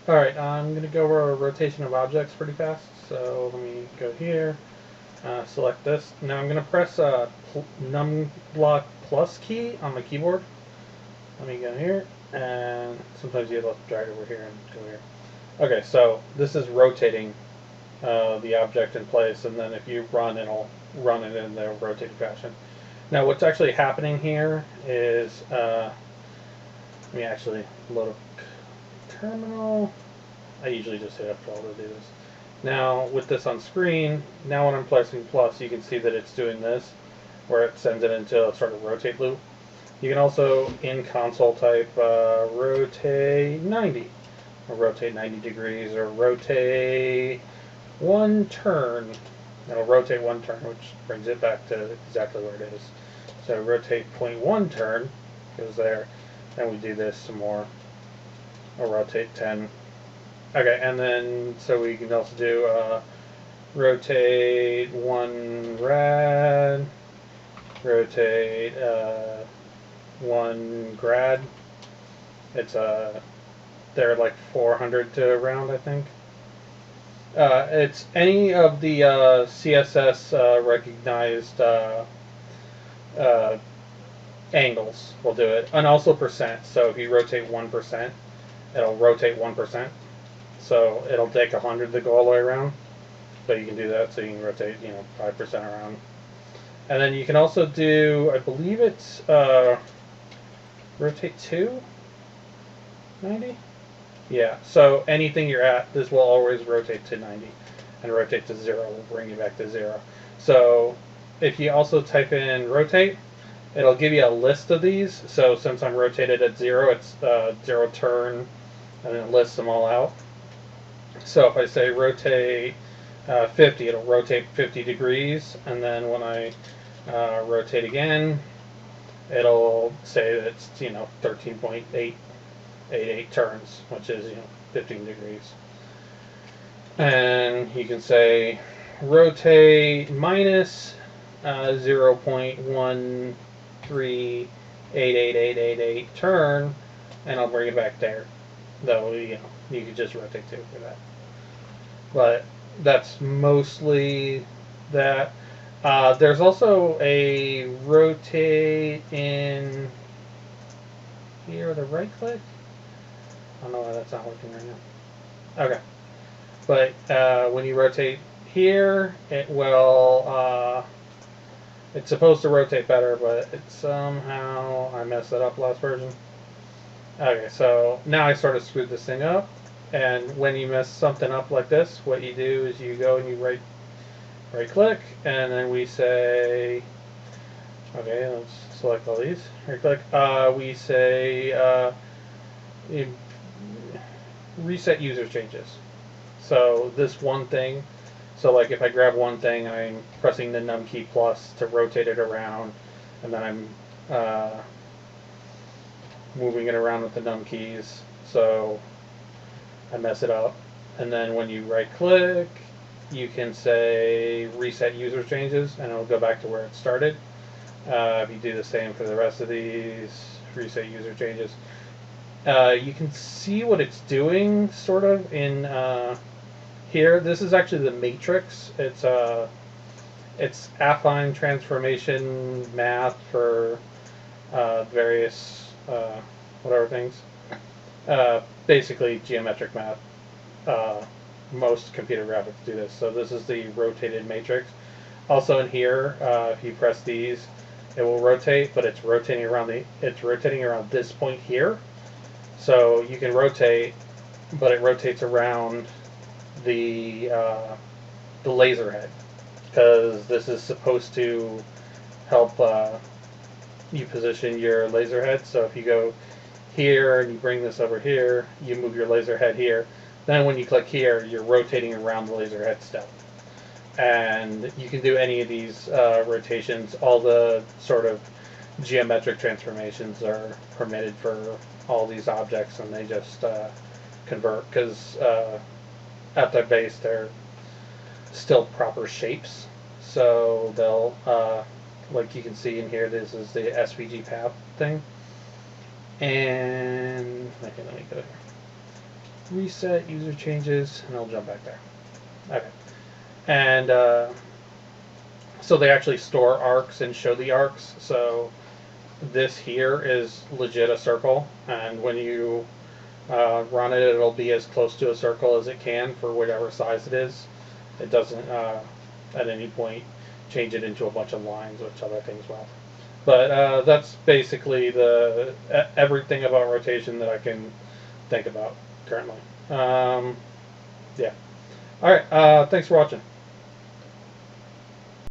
Alright, I'm going to go over rotation of objects pretty fast. So let me go here, select this. Now I'm going to press num block plus key on my keyboard. Let me go here, and sometimes you have to drag over here and go here. Okay, so this is rotating the object in place, and then if you run, it'll run it in the rotating fashion. Now what's actually happening here is, let me actually load up terminal. I usually just hit F12 to do this. Now with this on screen, now when I'm pressing plus, you can see that it's doing this, where it sends it into a sort of rotate loop. You can also, in console, type rotate 90, or rotate 90 degrees, or rotate one turn. It'll rotate one turn, which brings it back to exactly where it is. So rotate 0.1 turn goes there, and we do this some more. Or rotate 10. Okay, and then so we can also do rotate one rad, rotate one grad. It's they're like 400 to round, I think. It's any of the CSS recognized angles will do it, and also percent. So if you rotate 1%, it'll rotate 1%. So it'll take 100 to go all the way around. So you can do that. So you can rotate, 5% around. And then you can also do, I believe it's rotate 2, 90. Yeah. So anything you're at, this will always rotate to 90, and rotate to 0 will bring you back to 0. So if you also type in rotate, it'll give you a list of these. So since I'm rotated at 0, it's 0 turn, and then it lists them all out. So if I say rotate 50, it'll rotate 50 degrees, and then when I rotate again, it'll say that it's 13.888 turns, which is 15 degrees. And you can say rotate minus 0.138888 turn, and I'll bring it back there. Though you could just rotate 2 for that. But that's mostly that. There's also a rotate in here with a right click. I don't know why that's not working right now. Okay. But when you rotate here, it will, it's supposed to rotate better, but it somehow, I messed it up last version. Okay, so now I sort of screwed this thing up. And when you mess something up like this, what you do is you go and you right click, and then we say, okay, let's select all these. Right click. We say reset user changes. So this one thing. So like if I grab one thing, I'm pressing the num key plus to rotate it around, and then I'm moving it around with the num keys. So I mess it up. And then when you right click, you can say reset user changes, and it'll go back to where it started. If you do the same for the rest of these, reset user changes. You can see what it's doing sort of in here. This is actually the matrix. It's affine transformation math for various whatever things. Basically geometric math. Most computer graphics do this. So this is the rotated matrix. Also in here, if you press these, it will rotate, but it's rotating around this point here. So you can rotate, but it rotates around the laser head, because this is supposed to help you position your laser head. So if you go here and you bring this over here, you move your laser head here. Then when you click here, you're rotating around the laser head step. And you can do any of these rotations. All the sort of geometric transformations are permitted for all these objects, and they just convert, because at their base they're still proper shapes. So they'll, like you can see in here, this is the SVG path thing. And okay, let me go here. reset user changes, and I'll jump back there. Okay. And so they actually store arcs and show the arcs. So this here is legit a circle, and when you run it, it'll be as close to a circle as it can for whatever size it is. It doesn't at any point change it into a bunch of lines, which other things will. But that's basically the everything about rotation that I can think about currently. Yeah. All right. Thanks for watching.